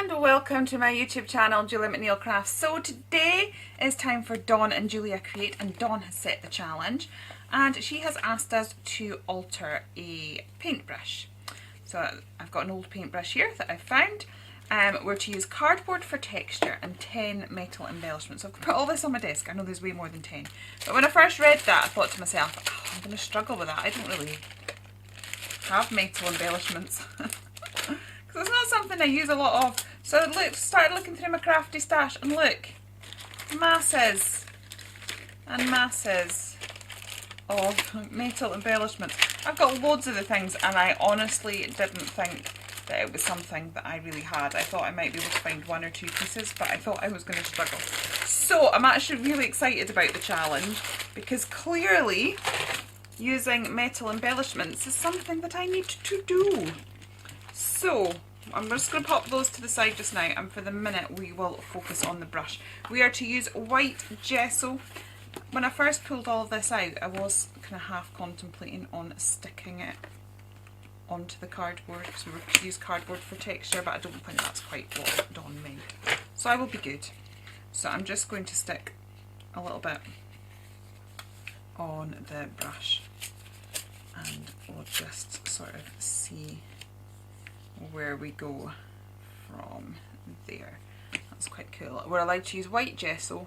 And welcome to my YouTube channel, Julia McNeil Crafts. So today is time for Dawn and Julia Create, and Dawn has set the challenge and she has asked us to alter a paintbrush. So I've got an old paintbrush here that I've found. We're to use cardboard for texture and 10 metal embellishments. So I've put all this on my desk. I know there's way more than 10. But when I first read that, I thought to myself, oh, I'm going to struggle with that. I don't really have metal embellishments. Because it's not something I use a lot of. So I started looking through my crafty stash and look, masses and masses of metal embellishments. I've got loads of the things and I honestly didn't think that it was something that I really had. I thought I might be able to find one or two pieces, but I thought I was going to struggle. So I'm actually really excited about the challenge because clearly using metal embellishments is something that I need to do. So I'm just going to pop those to the side just now, and for the minute we will focus on the brush. We are to use white gesso. When I first pulled all of this out, I was kind of half contemplating on sticking it onto the cardboard because we were to use cardboard for texture, but I don't think that's quite what Dawn meant. So I will be good. So I'm just going to stick a little bit on the brush and we'll just sort of see where we go from there. That's quite cool. We're allowed to use white gesso,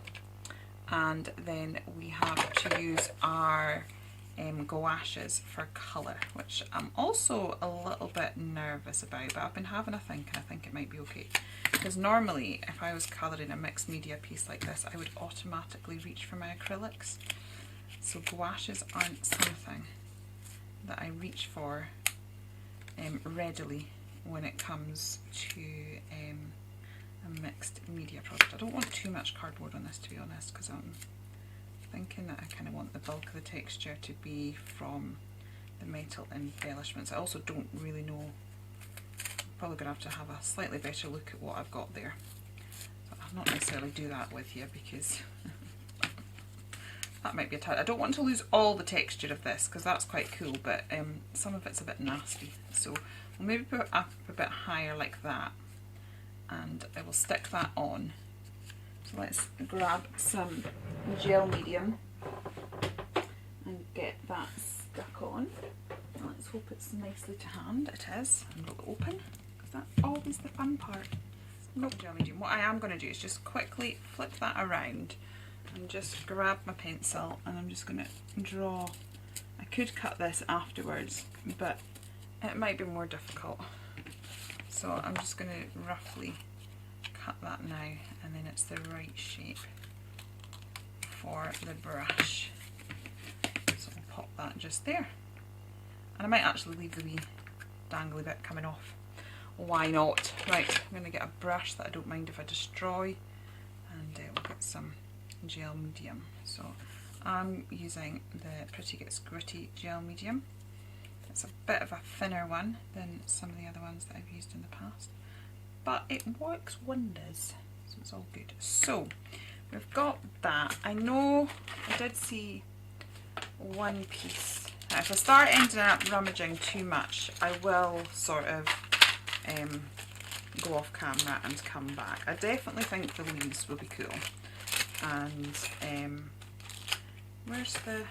and then we have to use our gouaches for colour, which I'm also a little bit nervous about, but I've been having a think and I think it might be okay. Because normally if I was colouring a mixed media piece like this, I would automatically reach for my acrylics. So gouaches aren't something that I reach for readily when it comes to a mixed media product. I don't want too much cardboard on this, to be honest, because I'm thinking that I kind of want the bulk of the texture to be from the metal embellishments. I also don't really know. I'm probably going to have a slightly better look at what I've got there. So I'll not necessarily do that with you because that might be a tad. I don't want to lose all the texture of this because that's quite cool, but some of it's a bit nasty. So we'll maybe put it up a bit higher like that, and I will stick that on. So let's grab some gel medium and get that stuck on. Let's hope it's nicely to hand. It is. And we'll open, because that's always the fun part. Nope, gel medium. What I am going to do is just quickly flip that around and just grab my pencil, and I'm just going to draw. I could cut this afterwards, but it might be more difficult. So I'm just going to roughly cut that now, and then it's the right shape for the brush. So I'll pop that just there. And I might actually leave the wee dangly bit coming off. Why not? Right, I'm going to get a brush that I don't mind if I destroy, and we'll get some gel medium. So I'm using the Pretty Gets Gritty gel medium. It's a bit of a thinner one than some of the other ones that I've used in the past, but it works wonders, so it's all good. So we've got that. I know I did see one piece. Now, if I start ending up rummaging too much, I will sort of go off camera and come back. I definitely think the leaves will be cool. And where's the...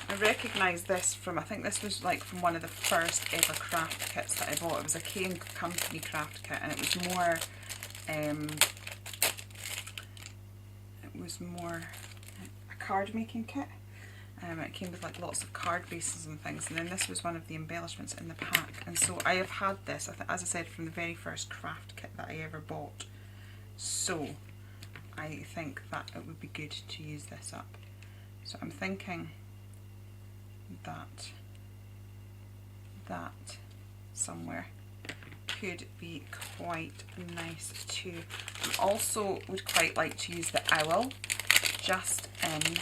I recognise this from, I think this was like from one of the first ever craft kits that I bought. It was a K & Company craft kit, and it was more a card making kit. It came with like lots of card bases and things, and then this was one of the embellishments in the pack. And so I have had this, as I said, from the very first craft kit that I ever bought. So I think that it would be good to use this up. So I'm thinking that somewhere could be quite nice too. I also would quite like to use the owl, just in.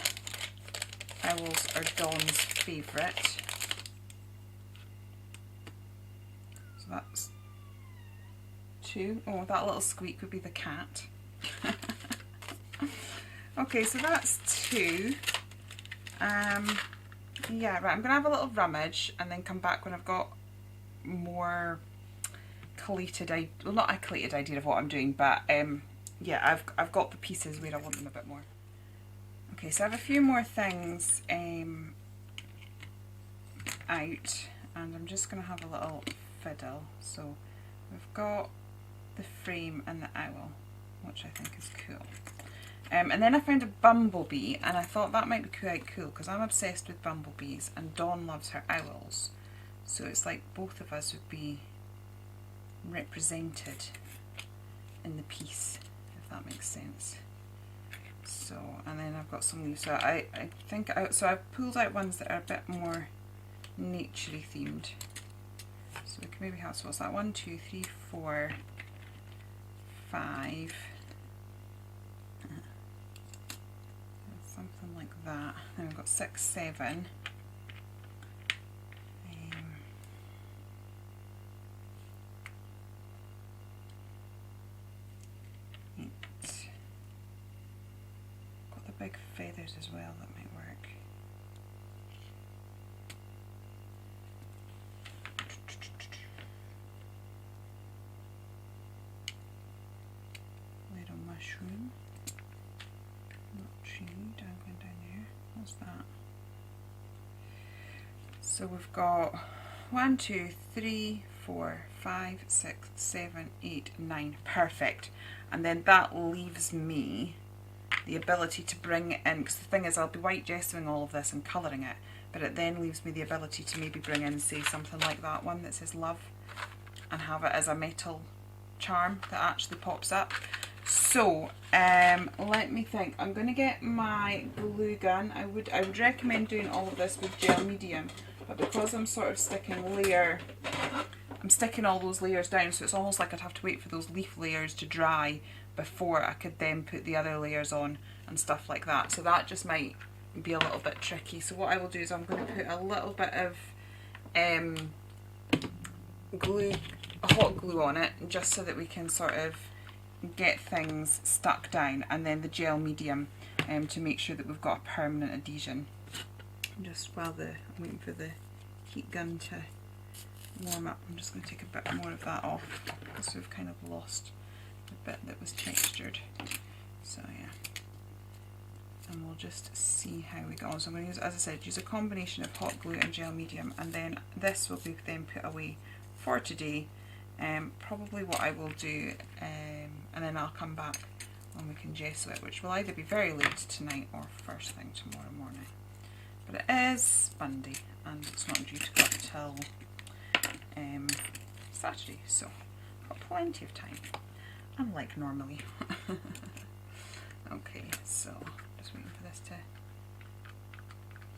Owls are Dawn's favourite. So that's two. Oh, that little squeak would be the cat. Okay, so that's two. Yeah, right, I'm going to have a little rummage and then come back when I've got more collated, well, not a collated idea of what I'm doing, but yeah, I've got the pieces where I want them a bit more. Okay, so I have a few more things out, and I'm just going to have a little fiddle. So we've got the frame and the owl, which I think is cool. And then I found a bumblebee, and I thought that might be quite cool because I'm obsessed with bumblebees and Dawn loves her owls. So it's like both of us would be represented in the piece, if that makes sense. So, and then I've got some leaves. So I think, so I've pulled out ones that are a bit more naturey themed. So we can maybe have, so what's that? 1, 2, 3, 4, 5. Something like that. And we've got 6, 7. 8. Got the big feathers as well, that might work. Little mushroom. Not tree, dangling down there. What's that? So we've got 1, 2, 3, 4, 5, 6, 7, 8, 9. Perfect. And then that leaves me the ability to bring it in, because the thing is I'll be white gessoing all of this and colouring it, but it then leaves me the ability to maybe bring in, say, something like that one that says love, and have it as a metal charm that actually pops up. So let me think. I'm going to get my glue gun. I would recommend doing all of this with gel medium, but because I'm sort of sticking all those layers down, so it's almost like I'd have to wait for those leaf layers to dry before I could then put the other layers on and stuff like that. So that just might be a little bit tricky. So what I will do is I'm going to put a little bit of glue, hot glue on it, just so that we can sort of get things stuck down, and then the gel medium to make sure that we've got a permanent adhesion. Just while I'm waiting for the heat gun to warm up, I'm just going to take a bit more of that off because we've kind of lost the bit that was textured. So yeah, and we'll just see how we go on. So I'm going to use, as I said, use a combination of hot glue and gel medium, and then this will be then put away for today. Probably what I will do, and then I'll come back when we can gesso it, which will either be very late tonight or first thing tomorrow morning. But it is Monday and it's not due to go up till Saturday, so got plenty of time, unlike normally. Okay, so just waiting for this to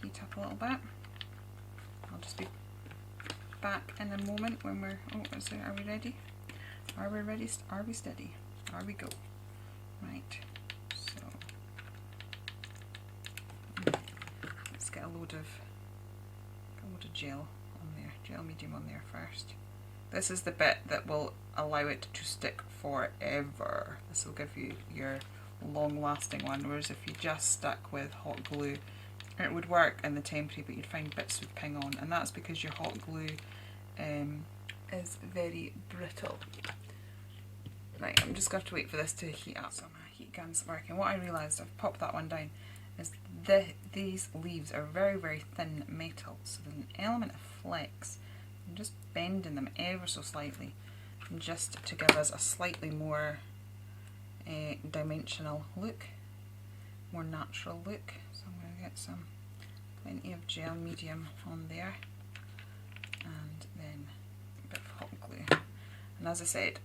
heat up a little bit. I'll just be back in a moment when we're, oh, is there, are we ready? Are we ready? Are we steady? Are we go? Right, so let's get a load of gel on there, gel medium on there first. This is the bit that will allow it to stick forever. This will give you your long lasting one, whereas if you just stuck with hot glue, it would work in the temporary, but you'd find bits would ping on, and that's because your hot glue is very brittle. Right, I'm just going to wait for this to heat up. So my heat gun's working. What I realised, I've popped that one down, is these leaves are very, very thin metal, so there's an element of flex. I'm just bending them ever so slightly, just to give us a slightly more dimensional look, more natural look. So I'm going to get plenty of gel medium on there, and then a bit of hot glue. And as I said,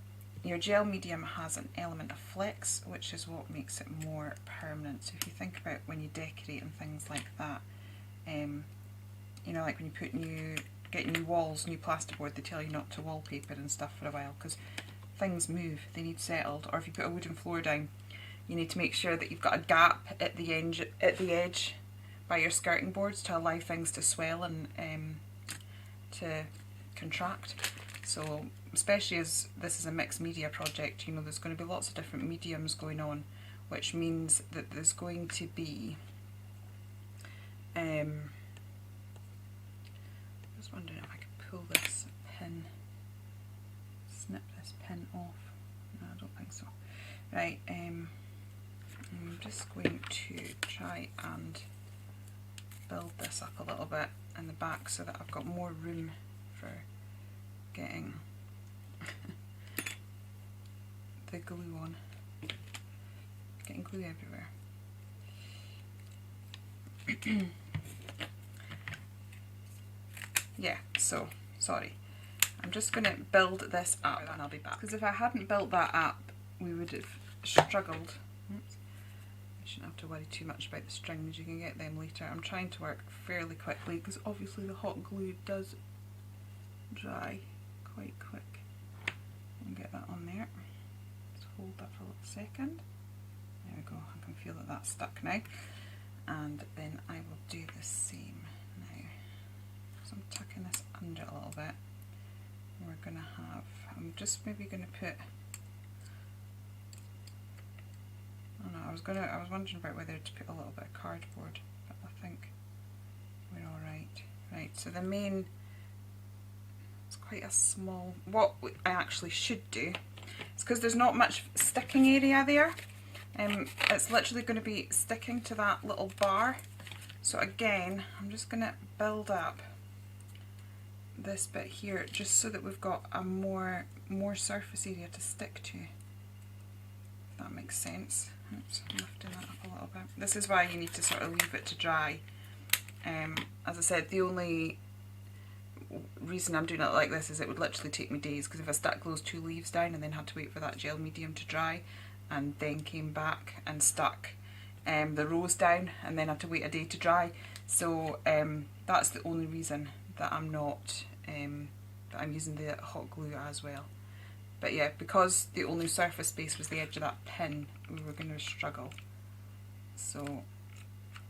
your gel medium has an element of flex, which is what makes it more permanent. So if you think about when you decorate and things like that, you know, like when you get new walls, new plasterboard, they tell you not to wallpaper and stuff for a while because things move, they need settled. Or if you put a wooden floor down, you need to make sure that you've got a gap at the edge by your skirting boards to allow things to swell and to contract. So especially as this is a mixed media project, you know, there's going to be lots of different mediums going on, which means that there's going to be just wondering if I could pull this pin snip this pin off. No, I don't think so. Right, I'm just going to try and build this up a little bit in the back so that I've got more room for getting the glue on. Getting glue everywhere. Yeah, so, sorry. I'm just going to build this up and I'll be back. Because if I hadn't built that up, we would have struggled. Oops. I shouldn't have to worry too much about the strings, you can get them later. I'm trying to work fairly quickly because obviously the hot glue does dry quite quick. And get that on there. Just hold that for a little second. There we go, I can feel that that's stuck now. And then I will do the same now. So I'm tucking this under a little bit. We're going to have, I'm just maybe going to put, oh no, I was wondering about whether to put a little bit of cardboard, but I think we're alright. Right, so the main, it's quite a small, what I actually should do, is because there's not much sticking area there, it's literally going to be sticking to that little bar. So again, I'm just going to build up this bit here just so that we've got a more surface area to stick to, if that makes sense. Oops, I'm lifting that up a little bit. This is why you need to sort of leave it to dry. As I said, the only reason I'm doing it like this is it would literally take me days, because if I stuck those two leaves down and then had to wait for that gel medium to dry and then came back and stuck the rose down and then had to wait a day to dry. So that's the only reason that I'm not, that I'm using the hot glue as well. But yeah, because the only surface space was the edge of that pin, we were going to struggle. So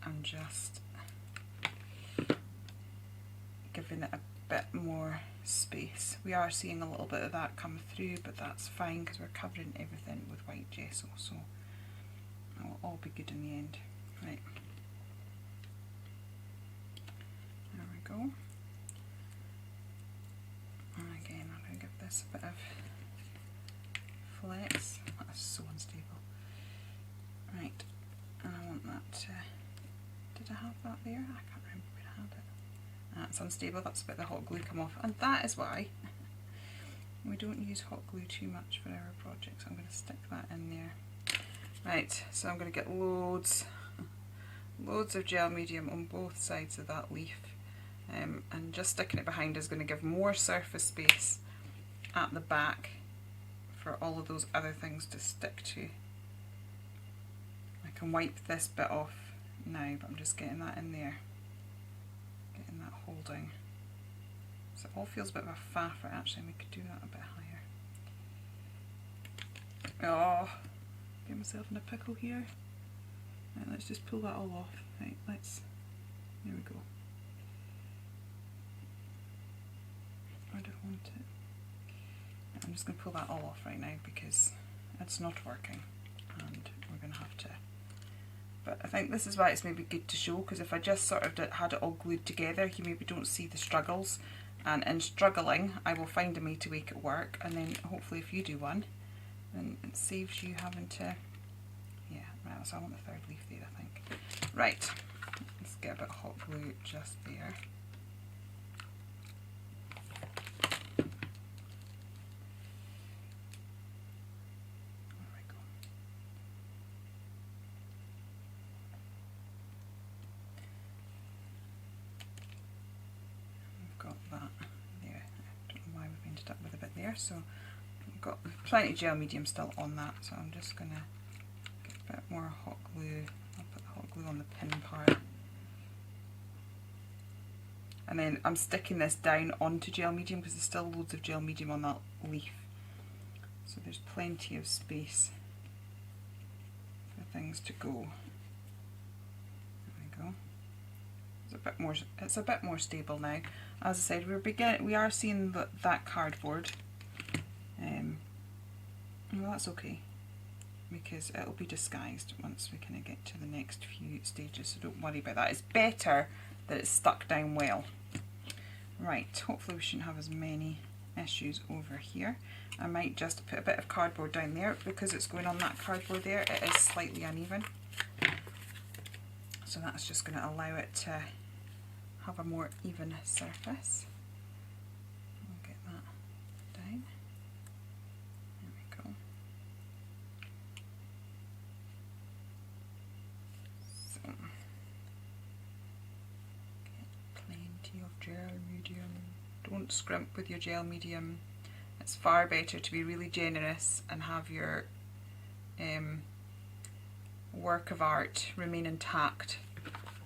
I'm just giving it a bit more space. We are seeing a little bit of that come through, but that's fine because we're covering everything with white gesso, so it'll all be good in the end. Right. There we go. And again, I'm going to give this a bit of flex. That's so unstable. Right, and I want that to, did I have that there? I can't remember where I had it. That's unstable, that's about the hot glue come off, and that is why we don't use hot glue too much for our projects. I'm going to stick that in there. Right, so I'm going to get loads of gel medium on both sides of that leaf, and just sticking it behind is going to give more surface space at the back for all of those other things to stick to. I can wipe this bit off now, but I'm just getting that in there, getting that holding. So it all feels a bit of a faff, right? Actually, we could do that a bit higher. Oh, get myself in a pickle here. Right, let's just pull that all off. Right, there we go. Where do I want it? I'm just going to pull that all off right now because it's not working and we're going to have to. But I think this is why it's maybe good to show, because if I just sort of had it all glued together, you maybe don't see the struggles, and in struggling I will find a way to make it work, and then hopefully if you do one, then it saves you having to, yeah, right, so I want the third leaf there, I think. Right, let's get a bit of hot glue just there. So I've got plenty of gel medium still on that, so I'm just going to get a bit more hot glue. I'll put the hot glue on the pin part. And then I'm sticking this down onto gel medium because there's still loads of gel medium on that leaf. So there's plenty of space for things to go. There we go. It's a bit more stable now. As I said, we are seeing that cardboard. Well, that's okay, because it'll be disguised once we kind of get to the next few stages, so don't worry about that. It's better that it's stuck down well. Right, hopefully we shouldn't have as many issues over here. I might just put a bit of cardboard down there because it's going on that cardboard there. It is slightly uneven. So that's just going to allow it to have a more even surface. I'll get that down. There we go. So, get plenty of gel medium. Don't scrimp with your gel medium. It's far better to be really generous and have your work of art remain intact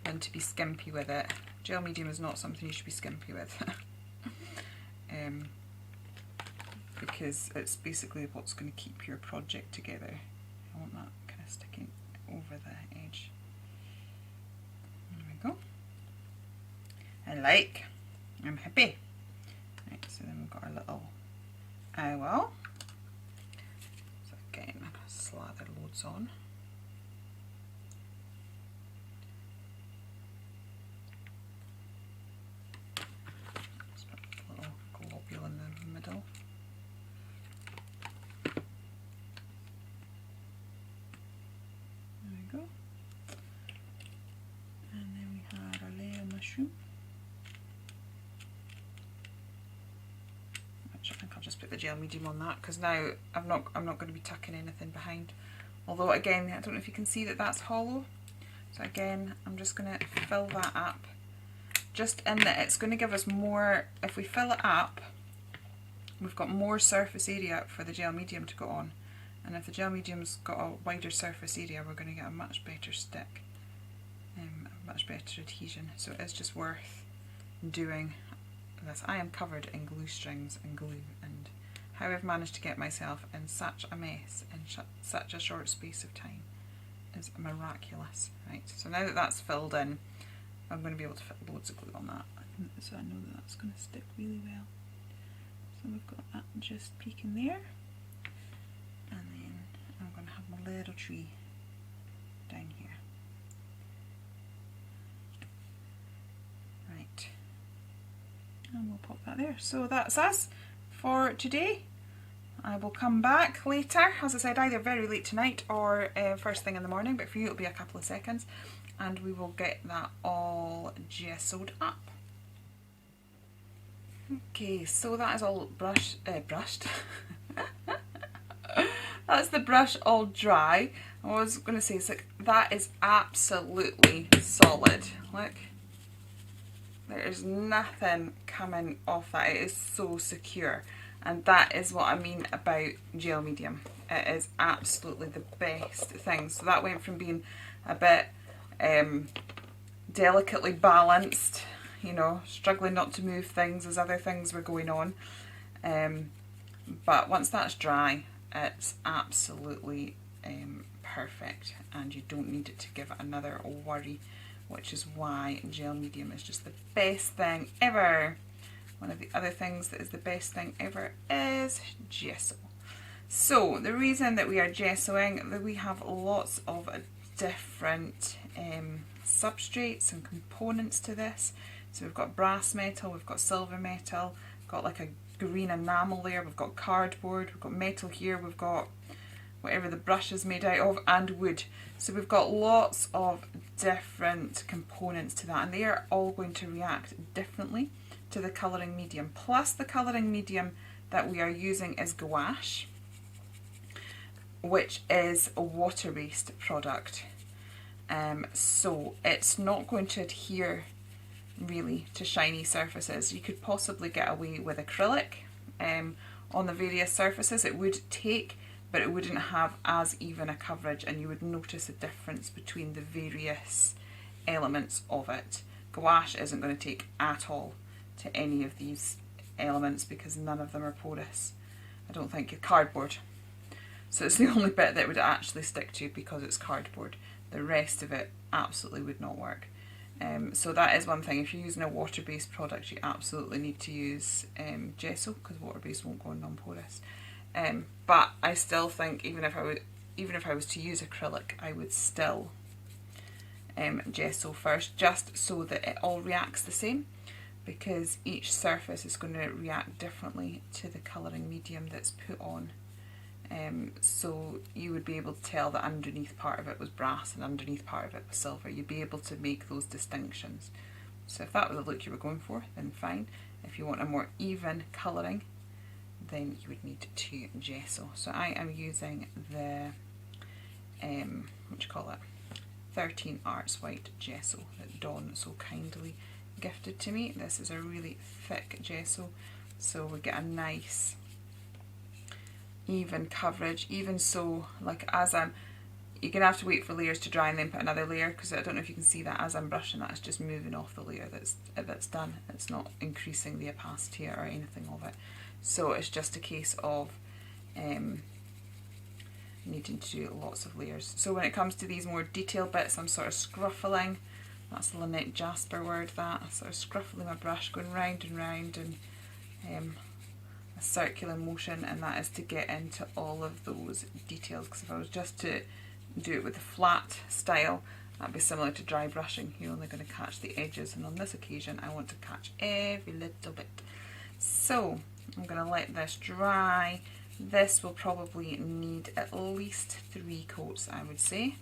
than to be skimpy with it. Gel medium is not something you should be skimpy with. Because it's basically what's going to keep your project together. I want that kind of sticking over the edge. There we go. I'm happy. Right, so then we've got our little owl. So again, I'm going to slather loads on. Just put a little globule in the middle. There we go. And then we have our layer mushroom. I think I'll just put the gel medium on that because now I'm not going to be tucking anything behind. Although again, I don't know if you can see that that's hollow. So again, I'm just going to fill that up. Just in that it's going to give us more, if we fill it up, we've got more surface area for the gel medium to go on. And if the gel medium's got a wider surface area, we're going to get a much better stick, a much better adhesion. So it is just worth doing this. I am covered in glue strings and glue, and how I've managed to get myself in such a mess in such a short space of time is miraculous. Right, so now that that's filled in, I'm going to be able to fit loads of glue on that, so I know that that's going to stick really well. So we've got that just peeking there, and then I'm going to have my little tree down here. Right. And we'll pop that there. So that's us for today. I will come back later, as I said, either very late tonight or first thing in the morning, but for you it'll be a couple of seconds, and we will get that all gessoed up. Okay, so that is all brushed. That's the brush all dry. I was going to say, it's like, that is absolutely solid. Look. There is nothing coming off that. It is so secure. And that is what I mean about gel medium. It is absolutely the best thing. So that went from being a bit delicately balanced, you know, struggling not to move things as other things were going on. But once that's dry, it's absolutely perfect, and you don't need it to give it another worry, which is why gel medium is just the best thing ever. One of the other things that is the best thing ever is gesso. So the reason that we are gessoing, that we have lots of different substrates and components to this. So we've got brass metal, we've got silver metal, we've got like a green enamel there, we've got cardboard, we've got metal here, we've got whatever the brush is made out of, and wood. So we've got lots of different components to that, and they are all going to react differently to the colouring medium. Plus the colouring medium that we are using is gouache, which is a water-based product. So it's not going to adhere really to shiny surfaces. You could possibly get away with acrylic on the various surfaces. It would take, but it wouldn't have as even a coverage, and you would notice a difference between the various elements of it. Gouache isn't going to take at all to any of these elements because none of them are porous. I don't think. Cardboard. So it's the only bit that would actually stick to because it's cardboard. The rest of it absolutely would not work. So that is one thing. If you're using a water-based product, you absolutely need to use gesso, because water-based won't go in non-porous. But I still think even if I was to use acrylic, I would still gesso first, just so that it all reacts the same. because each surface is going to react differently to the colouring medium that's put on. So you would be able to tell that underneath part of it was brass and underneath part of it was silver. You'd be able to make those distinctions. So if that was the look you were going for, then fine. If you want a more even colouring, then you would need to gesso. So I am using the, 13 Arts White gesso that Dawn so kindly gifted to me. This is a really thick gesso, so we get a nice even coverage. Even so, like as you're going to have to wait for layers to dry and then put another layer, because I don't know if you can see that as I'm brushing that, it's just moving off the layer that's done. It's not increasing the opacity or anything of it. So it's just a case of needing to do lots of layers. So when it comes to these more detailed bits, I'm sort of scruffling. That's the Lynette Jasper word, that. I'm sort of scruffling my brush, going round and round in a circular motion, and that is to get into all of those details, because if I was just to do it with the flat style, that'd be similar to dry brushing. You're only going to catch the edges, and on this occasion I want to catch every little bit. So I'm going to let this dry. This will probably need at least 3 coats, I would say,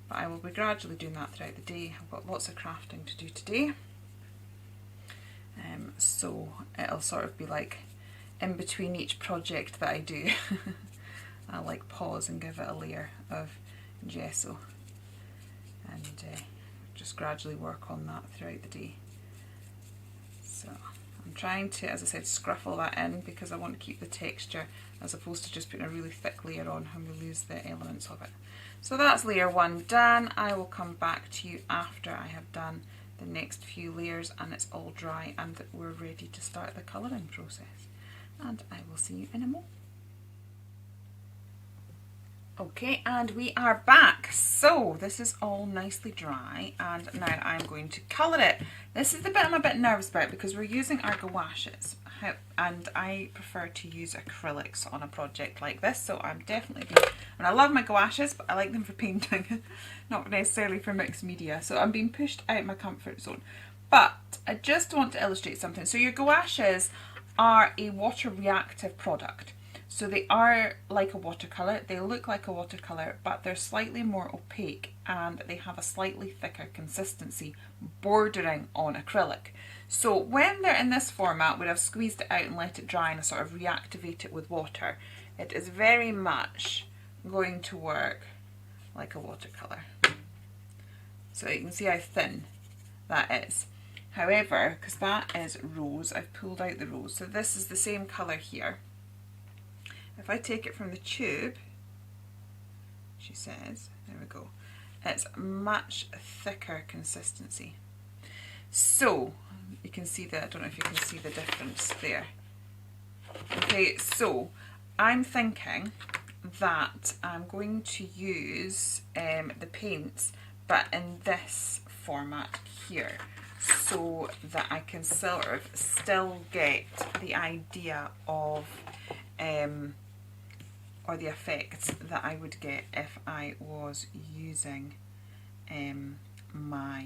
but I will be gradually doing that throughout the day. I've got lots of crafting to do today, so it'll sort of be like in between each project that I do. I'll like pause and give it a layer of gesso and just gradually work on that throughout the day. So I'm trying to, as I said, scruffle that in because I want to keep the texture, as opposed to just putting a really thick layer on and we lose the elements of it. So that's layer 1 done. I will come back to you after I have done the next few layers and it's all dry and we're ready to start the colouring process. And I will see you in a moment. Okay, and we are back. So this is all nicely dry and now I'm going to colour it. This is the bit I'm a bit nervous about because we're using our gouaches and I prefer to use acrylics on a project like this, so I'm definitely being, I love my gouaches but I like them for painting, not necessarily for mixed media, so I'm being pushed out my comfort zone. But I just want to illustrate something. So your gouaches are a water reactive product. So they are like a watercolour, they look like a watercolour, but they're slightly more opaque and they have a slightly thicker consistency bordering on acrylic. So when they're in this format, where I've squeezed it out and let it dry and I sort of reactivate it with water, it is very much going to work like a watercolour. So you can see how thin that is. However, because that is rose, I've pulled out the rose. So this is the same colour here. If I take it from the tube, she says, there we go, it's much thicker consistency. So you can see that, I don't know if you can see the difference there. Okay, so I'm thinking that I'm going to use the paints, but in this format here, so that I can sort of still get the idea of or the effects that I would get if I was using my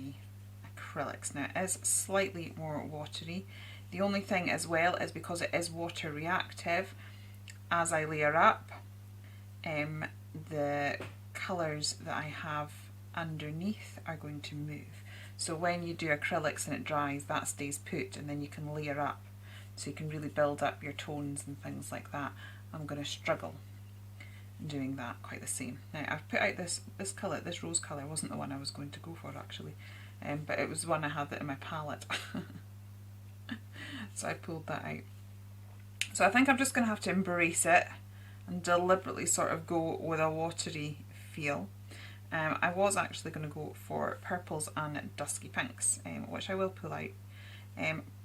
acrylics. Now it is slightly more watery. The only thing as well is because it is water reactive, as I layer up, the colours that I have underneath are going to move. So when you do acrylics and it dries, that stays put and then you can layer up. So you can really build up your tones and things like that. I'm going to struggle doing that quite the same. Now I've put out this colour, this rose colour wasn't the one I was going to go for actually, but it was one I had that in my palette. So I pulled that out. So I think I'm just going to have to embrace it and deliberately sort of go with a watery feel. I was actually going to go for purples and dusky pinks, which I will pull out,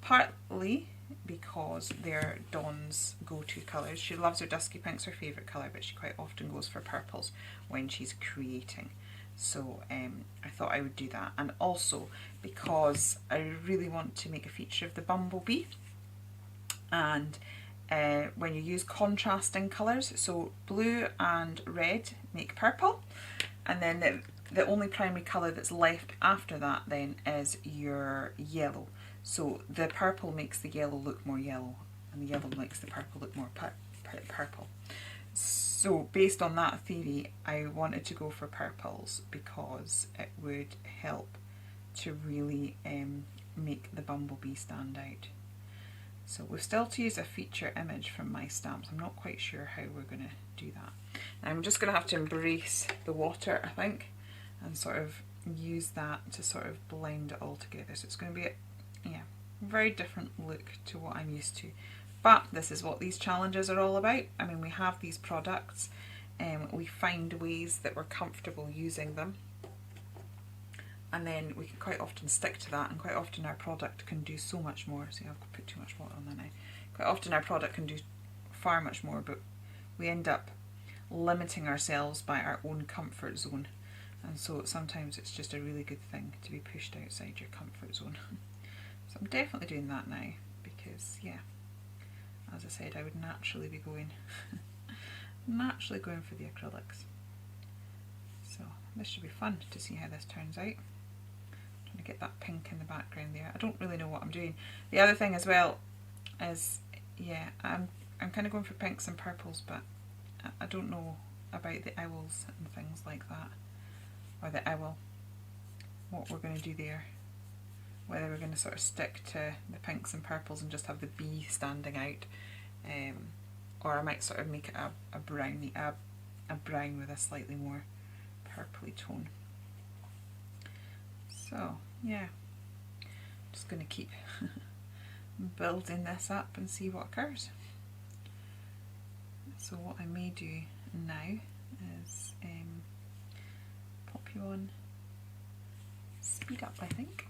partly because they're Dawn's go-to colours. She loves her dusky pinks, her favourite colour, but she quite often goes for purples when she's creating. So I thought I would do that, and also because I really want to make a feature of the bumblebee, and when you use contrasting colours, so blue and red make purple, and then the only primary colour that's left after that then is your yellow. So the purple makes the yellow look more yellow, and the yellow makes the purple look more purple. So based on that theory, I wanted to go for purples because it would help to really make the bumblebee stand out. So we're still to use a feature image from my stamps. I'm not quite sure how we're going to do that. Now I'm just going to have to embrace the water, I think, and sort of use that to sort of blend it all together. So it's going to be a very different look to what I'm used to. But this is what these challenges are all about. I mean, we have these products and we find ways that we're comfortable using them. And then we can quite often stick to that, and quite often our product can do so much more. See, I've put too much water on there now. Quite often our product can do far much more, but we end up limiting ourselves by our own comfort zone. And so sometimes it's just a really good thing to be pushed outside your comfort zone. So I'm definitely doing that now because, yeah, as I said, I would naturally be going for the acrylics. So this should be fun to see how this turns out. Trying to get that pink in the background there. I don't really know what I'm doing. The other thing as well is, yeah, I'm kind of going for pinks and purples, but I don't know about the owls and things like that, or the owl, what we're going to do there. Whether we're going to sort of stick to the pinks and purples and just have the bee standing out, or I might sort of make it a brown with a slightly more purpley tone. So yeah, just going to keep building this up and see what occurs. So what I may do now is pop you on speed up, I think.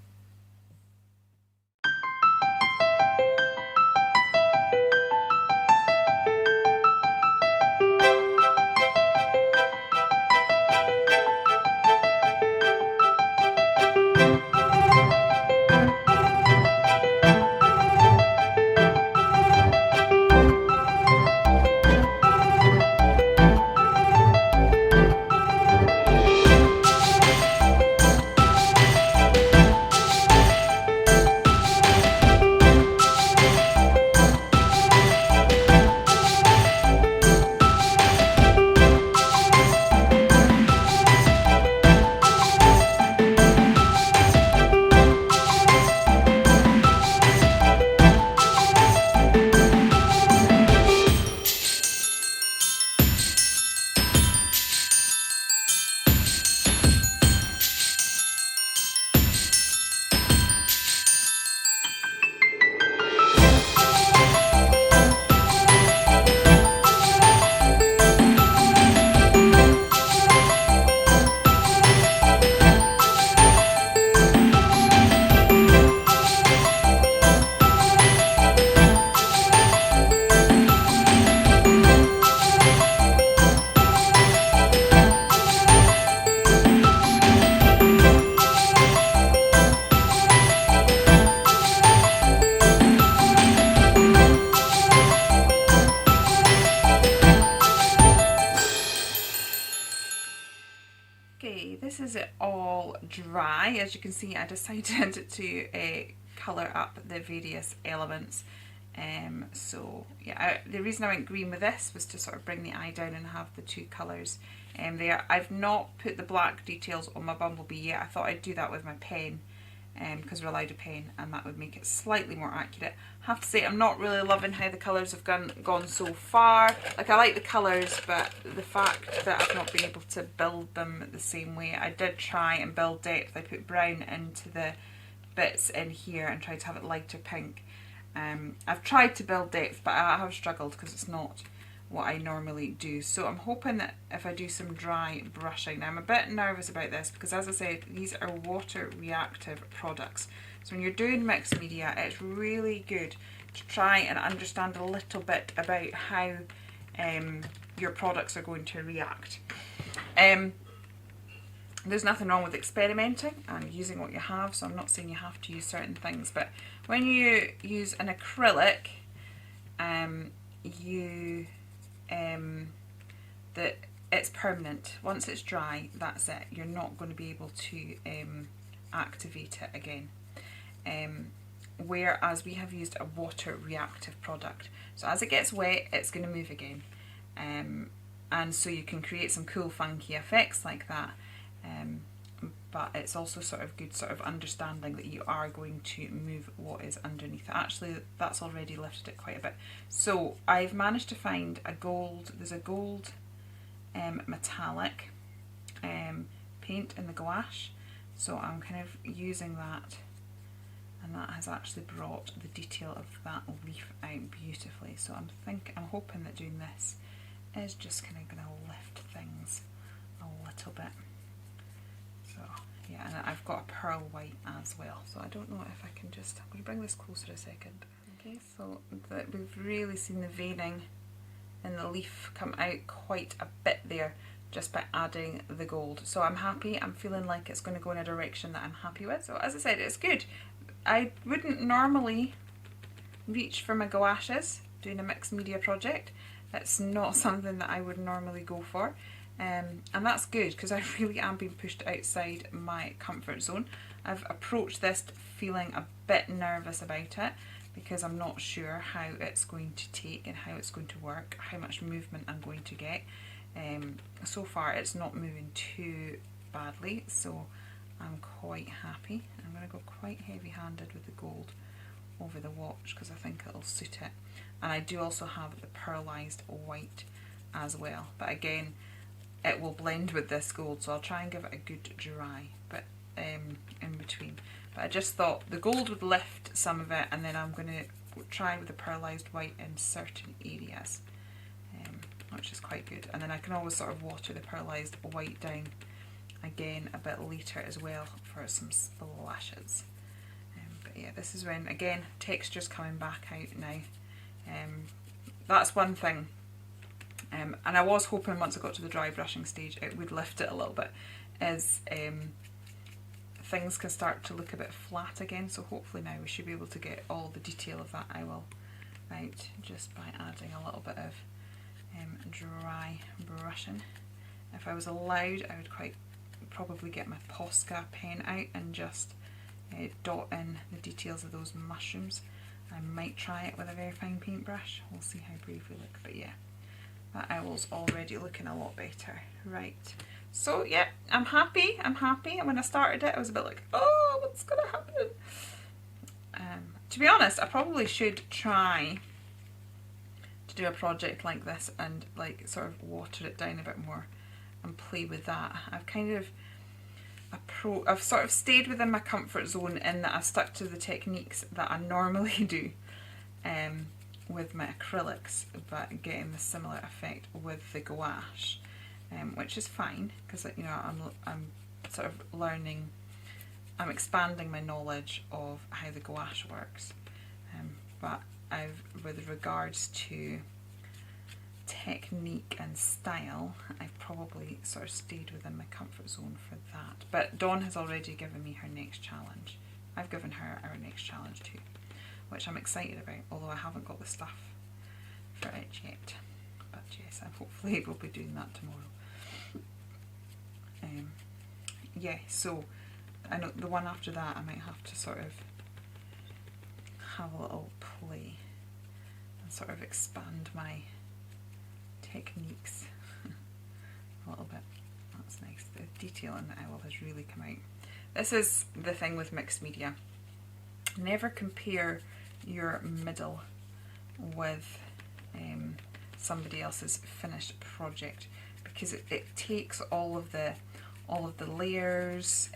Okay, this is it all dry. As you can see, I decided to colour up the various elements. So yeah, the reason I went green with this was to sort of bring the eye down and have the two colours there. I've not put the black details on my bumblebee yet. I thought I'd do that with my pen because we're allowed a pen, and that would make it slightly more accurate. I have to say I'm not really loving how the colours have gone so far. Like, I like the colours, but the fact that I've not been able to build them the same way. I did try and build depth. I put brown into the bits in here and tried to have it lighter pink. I've tried to build depth, but I have struggled because it's not what I normally do. So I'm hoping that if I do some dry brushing, now I'm a bit nervous about this because, as I said, these are water reactive products. So when you're doing mixed media, it's really good to try and understand a little bit about how your products are going to react. There's nothing wrong with experimenting and using what you have, so I'm not saying you have to use certain things, but when you use an acrylic, that it's permanent. Once it's dry, that's it. You're not going to be able to activate it again. whereas we have used a water reactive product. So as it gets wet, it's going to move again. And so you can create some cool funky effects like that. But it's also sort of good sort of understanding that you are going to move what is underneath it. Actually, that's already lifted it quite a bit. So I've managed to find a gold, there's a gold metallic paint in the gouache. So I'm kind of using that, and that has actually brought the detail of that leaf out beautifully. So I'm hoping that doing this is just kind of going to lift things a little bit. So yeah, and I've got a pearl white as well. So I don't know if I can just, I'm going to bring this closer a second. Okay, so that we've really seen the veining in the leaf come out quite a bit there just by adding the gold. So I'm happy, I'm feeling like it's going to go in a direction that I'm happy with. So as I said, it's good. I wouldn't normally reach for my gouaches doing a mixed media project. It's not something that I would normally go for. And that's good because I really am being pushed outside my comfort zone. I've approached this feeling a bit nervous about it because I'm not sure how it's going to take and how it's going to work, how much movement I'm going to get. So far it's not moving too badly, so I'm quite happy. I'm going to go quite heavy-handed with the gold over the watch because I think it'll suit it. And I do also have the pearlized white as well, but again it will blend with this gold, so I'll try and give it a good dry but in between. But I just thought the gold would lift some of it, and then I'm going to try with the pearlized white in certain areas, which is quite good. And then I can always sort of water the pearlized white down again a bit later as well for some splashes. But yeah, this is when, again, texture's coming back out now. That's one thing. And I was hoping once I got to the dry brushing stage it would lift it a little bit, is things can start to look a bit flat again, so hopefully now we should be able to get all the detail of that owl out just by adding a little bit of dry brushing. If I was allowed, I would quite probably get my Posca pen out and just dot in the details of those mushrooms. I might try it with a very fine paintbrush, we'll see how brave we look, but yeah, that owl's already looking a lot better. Right, so yeah, I'm happy. And when I started it I was a bit like, oh, what's gonna happen? To be honest, I probably should try to do a project like this and like sort of water it down a bit more and play with that. I've sort of stayed within my comfort zone in that I've stuck to the techniques that I normally do with my acrylics, but getting the similar effect with the gouache, which is fine because, you know, I'm sort of learning, I'm expanding my knowledge of how the gouache works, but with regards to technique and style, I've probably sort of stayed within my comfort zone for that. But Dawn has already given me her next challenge. I've given her our next challenge too, which I'm excited about, although I haven't got the stuff for it yet. But yes, I'm hopefully we'll be doing that tomorrow. Yeah, so I know the one after that I might have to sort of have a little play and sort of expand my techniques a little bit. That's nice. The detail in the owl has really come out. This is the thing with mixed media. Never compare your middle with somebody else's finished project, because it takes all of the layers,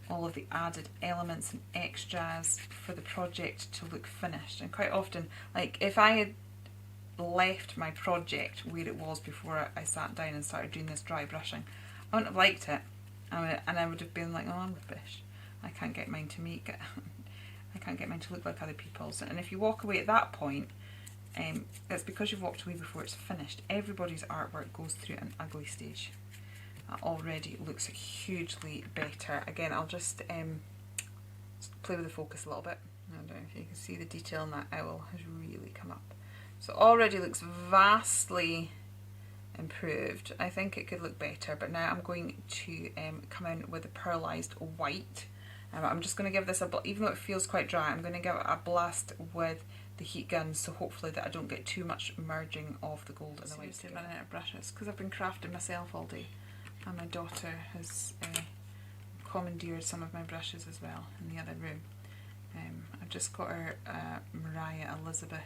all of the added elements and extras for the project to look finished. And quite often, like if I had left my project where it was before I sat down and started doing this dry brushing, I wouldn't have liked it, and I would have been like, oh, I'm rubbish, I can't get mine to make it. I can't get mine to look like other people's. And if you walk away at that point, it's because you've walked away before it's finished. Everybody's artwork goes through an ugly stage. That already looks hugely better. Again, I'll just play with the focus a little bit. I don't know if you can see the detail in that owl has really come up. So it already looks vastly improved. I think it could look better, but now I'm going to come in with a pearlized white. I'm just going to give this a, even though it feels quite dry, I'm going to give it a blast with the heat gun, so hopefully that I don't get too much merging of the gold and the white. I'm running out of brushes because I've been crafting myself all day, and my daughter has commandeered some of my brushes as well in the other room. I've just got her Mariah Elizabeth.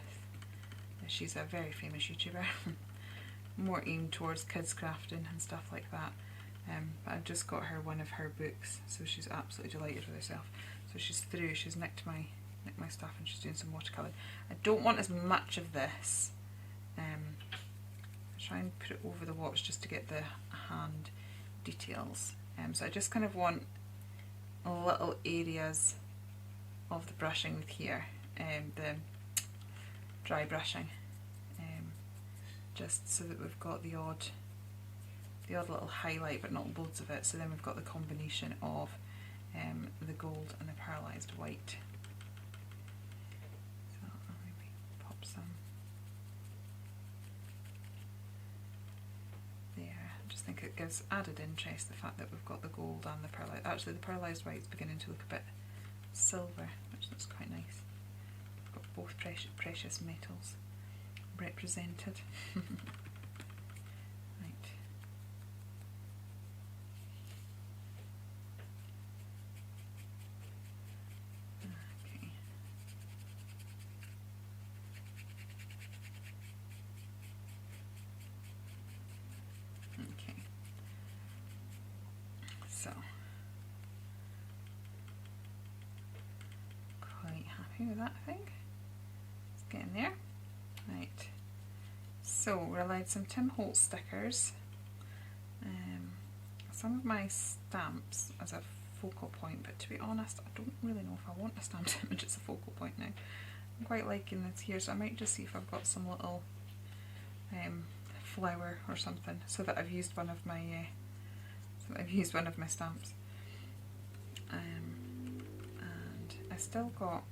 She's a very famous YouTuber, more aimed towards kids crafting and stuff like that. But I've just got her one of her books, so she's absolutely delighted with herself. So she's through, she's nicked my stuff, and she's doing some watercolour. I don't want as much of this. I try and put it over the watch just to get the hand details. So I just kind of want little areas of the brushing with here, the dry brushing, just so that we've got the odd little highlight, but not loads of it. So then we've got the combination of the gold and the pearlized white. So I'll maybe pop some there. I just think it gives added interest, the fact that we've got the gold and the pearlized. Actually, the pearlized white is beginning to look a bit silver, which looks quite nice. We've got both precious metals represented. Right. Okay. Okay. So, quite happy with that, I think. It's getting there. Right. So, we're allowed some Tim Holtz stickers, some of my stamps as a focal point, but to be honest, I don't really know if I want a stamped image as a focal point now. I'm quite liking this here, so I might just see if I've got some little flower or something, so that I've used one of my stamps. And I still got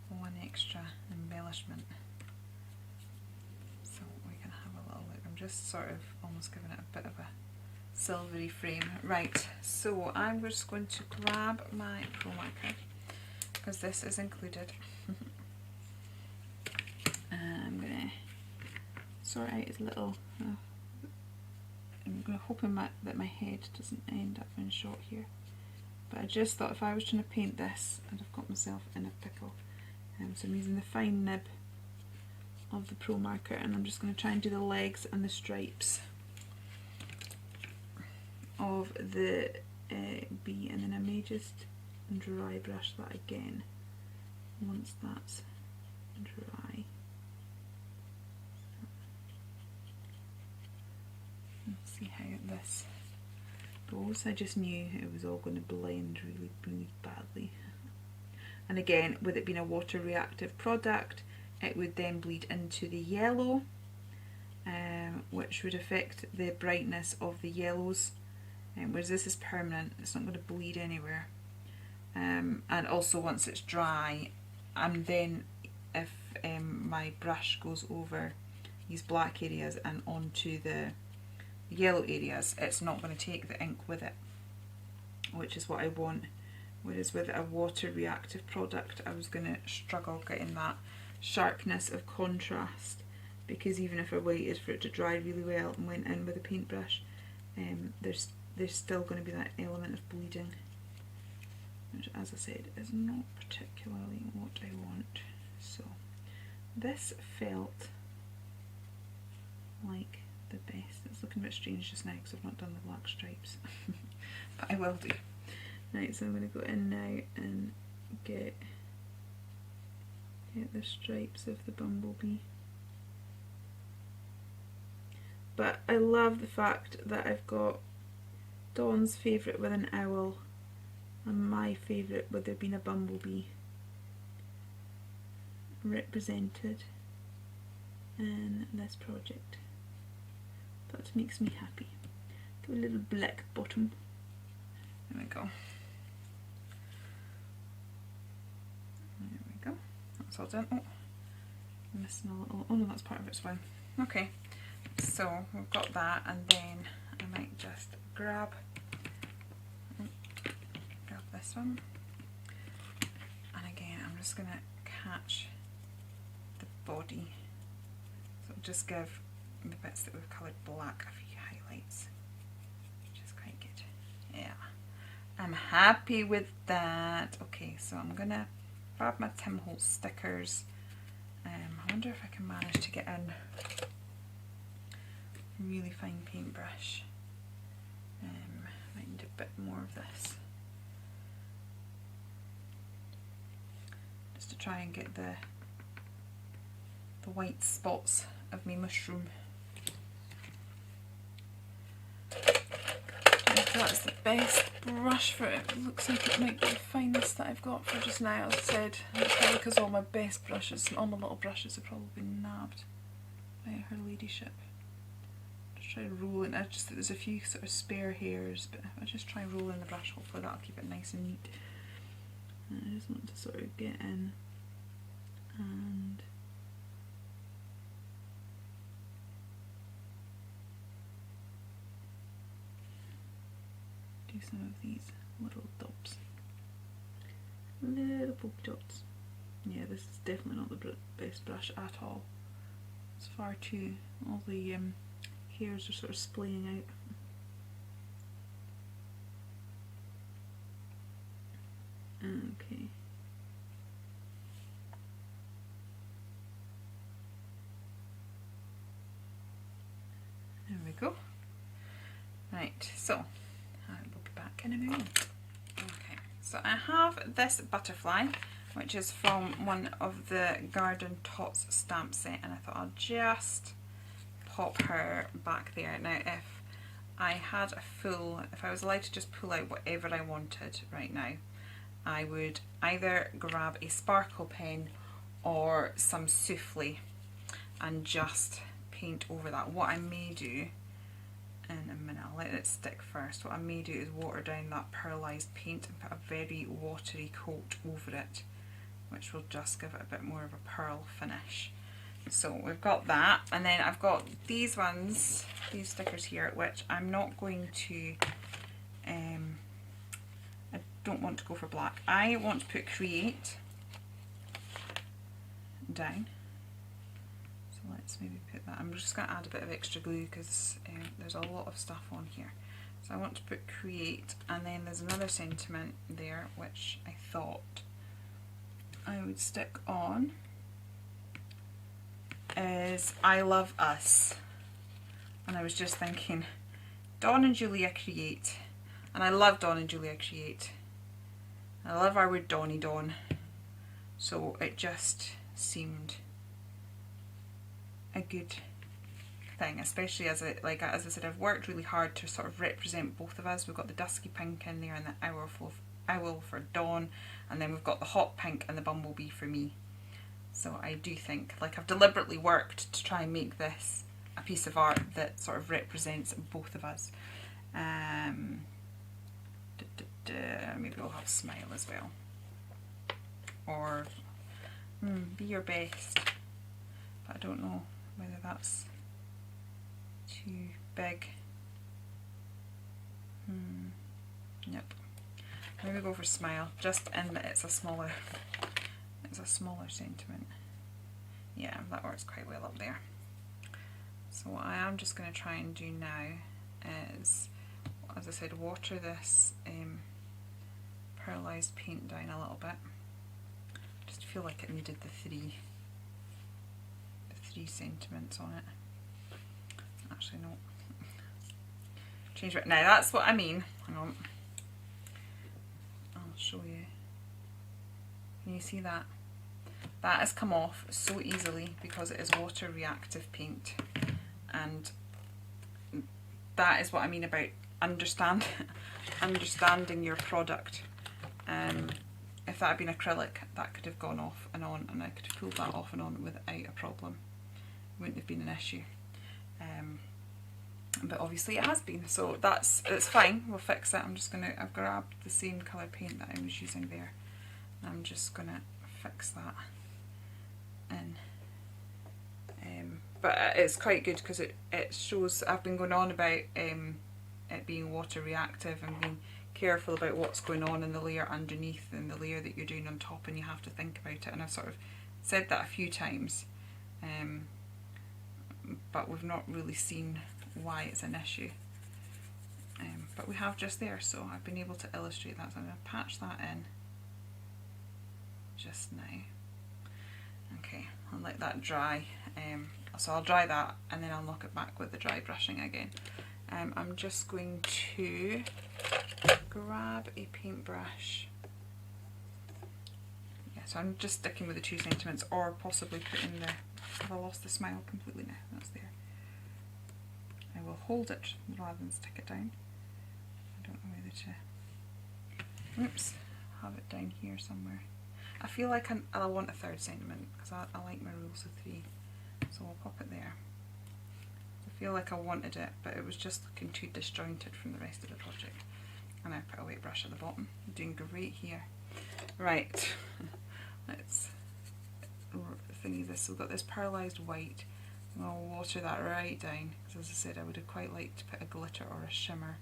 one extra embellishment, so we can have a little look. I'm just sort of almost giving it a bit of a silvery frame. Right, so I'm just going to grab my Pro marker, because this is included. I'm going to sort out his little, I'm going to hope that my head doesn't end up in shot here. But I just thought if I was trying to paint this, I'd have got myself in a pickle. So I'm using the fine nib of the Pro marker, and I'm just going to try and do the legs and the stripes of the bee, and then I may just dry brush that again once that's dry. Let's see how this goes. I just knew it was all going to blend really badly. And again, with it being a water reactive product, it would then bleed into the yellow, which would affect the brightness of the yellows. Whereas this is permanent, it's not going to bleed anywhere. And also once it's dry, and then if my brush goes over these black areas and onto the yellow areas, it's not going to take the ink with it, which is what I want. Whereas with a water reactive product, I was going to struggle getting that sharpness of contrast, because even if I waited for it to dry really well and went in with a paintbrush, there's still going to be that element of bleeding, which, as I said, is not particularly what I want. So this felt like the best. It's looking a bit strange just now because I've not done the black stripes, but I will do. Right, so I'm going to go in now and get the stripes of the bumblebee. But I love the fact that I've got Dawn's favourite with an owl and my favourite with there being a bumblebee represented in this project. That makes me happy. Do a little black bottom. There we go. There we go. That's all done. Oh, I'm missing a little. Oh no, that's part of it's fine. Okay, so we've got that, and then I might just grab this one. And again, I'm just going to catch the body. So just give the bits that we've coloured black a few highlights, which is quite good. Yeah, I'm happy with that. Okay, so I'm going to grab my Tim Holtz stickers. I wonder if I can manage to get in really fine paintbrush. Might need a bit more of this, just to try and get the white spots of my mushroom. I think that's the best brush for it. It looks like it might be the finest that I've got for just now. As I said, it's probably because all my best brushes, all my little brushes have probably been nabbed by her ladyship. Just try rolling. There's a few sort of spare hairs, but I just try rolling the brush. Hopefully that'll keep it nice and neat. And I just want to sort of get in and do some of these little dots, little polka dots. Yeah, this is definitely not the best brush at all. It's far too, all the hairs are sort of splaying out. Okay. There we go. Right, so I will be back in a moment. Okay, so I have this butterfly, which is from one of the Garden Tots stamp set, and I thought I'll just pop her back there. Now if I had if I was allowed to just pull out whatever I wanted right now, I would either grab a sparkle pen or some souffle and just paint over that. What I may do in a minute, I'll let it stick first, what I may do is water down that pearlised paint and put a very watery coat over it, which will just give it a bit more of a pearl finish. So we've got that, and then I've got these ones, these stickers here, which I'm not going to, I don't want to go for black. I want to put create down. So let's maybe put that, I'm just going to add a bit of extra glue because there's a lot of stuff on here. So I want to put create, and then there's another sentiment there which I thought I would stick on, is I love us. And I was just thinking Dawn and Julia create, and I love Dawn and Julia create. I love our word Donny Dawn, so it just seemed a good thing, especially as I said, I've worked really hard to sort of represent both of us. We've got the dusky pink in there and the owl for Dawn, and then we've got the hot pink and the bumblebee for me. So I do think, like, I've deliberately worked to try and make this a piece of art that sort of represents both of us. Maybe we'll have smile as well, or be your best, but I don't know whether that's too big. Yep. Maybe go for smile, just in that it's a smaller sentiment. Yeah, that works quite well up there. So what I am just going to try and do now is, as I said, water this pearlised paint down a little bit. Just feel like it needed the three sentiments on it. Actually, no. Change it. Now that's what I mean. Hang on. I'll show you. Can you see that? That has come off so easily because it is water reactive paint, and that is what I mean about understanding your product. If that had been acrylic, that could have gone off and on, and I could have pulled that off and on without a problem. It wouldn't have been an issue. But obviously it has been, so it's fine. We'll fix it. I've grabbed the same colour paint that I was using there, and I'm just gonna fix that in. But it's quite good because it shows. I've been going on about it being water reactive and being careful about what's going on in the layer underneath and the layer that you're doing on top, and you have to think about it. And I've sort of said that a few times, but we've not really seen why it's an issue. But we have just there, so I've been able to illustrate that. So I'm going to patch that in just now. Okay, I'll let that dry. So I'll dry that and then I'll knock it back with the dry brushing again. I'm just going to grab a paintbrush. Yeah, so I'm just sticking with the 2 sentiments, or possibly putting the, have I lost the smile completely now? That's there. I will hold it rather than stick it down. I don't know whether to, oops, have it down here somewhere. I feel like I want a 3rd sentiment because I like my rules of 3, so I'll pop it there. I feel like I wanted it, but it was just looking too disjointed from the rest of the project. And I put a wet brush at the bottom. I'm doing great here. Right, let's thingy this. So we've got this pearlised white. And I'll water that right down, because as I said, I would have quite liked to put a glitter or a shimmer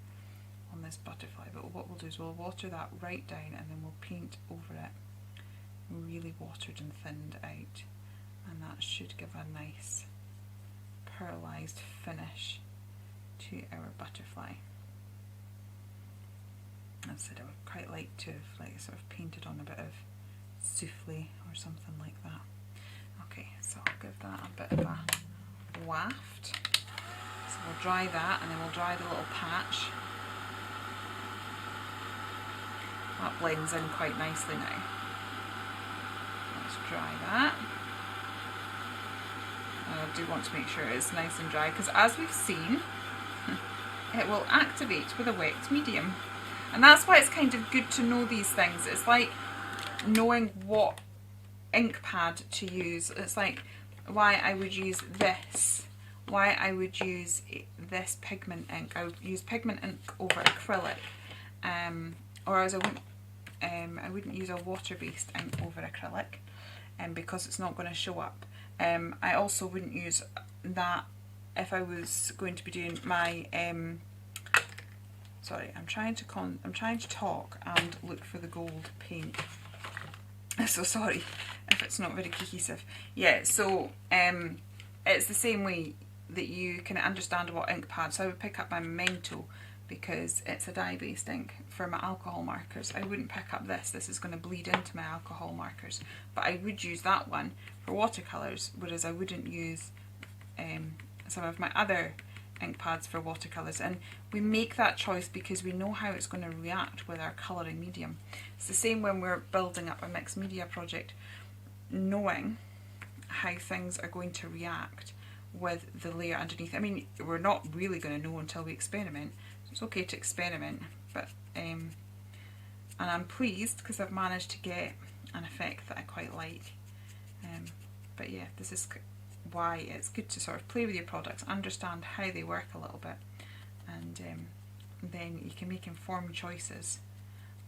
on this butterfly. But what we'll do is we'll water that right down, and then we'll paint over it, really watered and thinned out, and that should give a nice pearlised finish to our butterfly. As I said, I would quite like to have like sort of painted on a bit of souffle or something like that. Okay, so I'll give that a bit of a waft. So we'll dry that, and then we'll dry the little patch. That blends in quite nicely now. Let's dry that. And I do want to make sure it's nice and dry, because as we've seen, it will activate with a wet medium. And that's why it's kind of good to know these things. It's like knowing what ink pad to use. It's like why I would use this, why I would use this pigment ink. I would use pigment ink over acrylic, or as I wouldn't use a water-based ink over acrylic, because it's not going to show up. I also wouldn't use that if I was going to be doing my sorry, I'm trying to talk and look for the gold paint. So sorry if it's not very cohesive. Yeah, so it's the same way that you can understand what ink pad. So I would pick up my Memento because it's a dye-based ink for my alcohol markers. I wouldn't pick up this. This is going to bleed into my alcohol markers. But I would use that one for watercolours, whereas I wouldn't use some of my other ink pads for watercolours. And we make that choice because we know how it's going to react with our colouring medium. It's the same when we're building up a mixed media project, knowing how things are going to react with the layer underneath. I mean, we're not really going to know until we experiment. So it's okay to experiment, but and I'm pleased because I've managed to get an effect that I quite like. But yeah, this is why it's good to sort of play with your products, understand how they work a little bit, and then you can make informed choices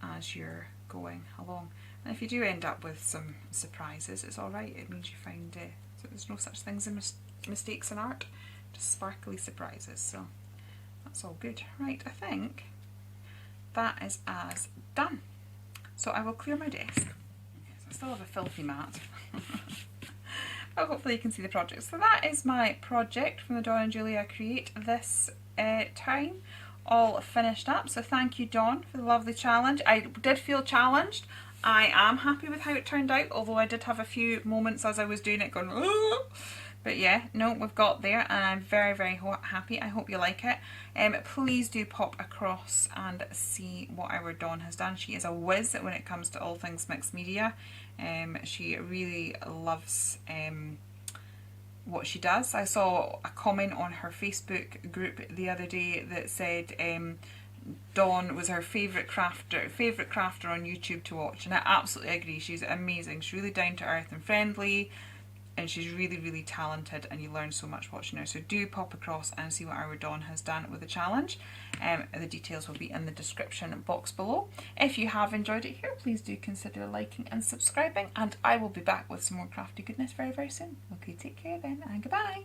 as you're going along. And if you do end up with some surprises, it's alright. It means you find so there's no such things as mistakes in art, just sparkly surprises. So that's all good. Right, I think that is as done. So I will clear my desk. I still have a filthy mat. But hopefully you can see the project. So that is my project from the Dawn and Julia Create this time, all finished up. So thank you, Dawn, for the lovely challenge. I did feel challenged. I am happy with how it turned out, although I did have a few moments as I was doing it going, oh! But yeah, no, we've got there, and I'm very, very happy. I hope you like it. Please do pop across and see what our Dawn has done. She is a whiz when it comes to all things mixed media. She really loves what she does. I saw a comment on her Facebook group the other day that said Dawn was her favourite crafter on YouTube to watch, and I absolutely agree. She's amazing. She's really down to earth and friendly, and she's really, really talented, and you learn so much watching her. So do pop across and see what our Dawn has done with the challenge. The details will be in the description box below. If you have enjoyed it here, please do consider liking and subscribing, and I will be back with some more crafty goodness very, very soon. Okay, take care then, and goodbye.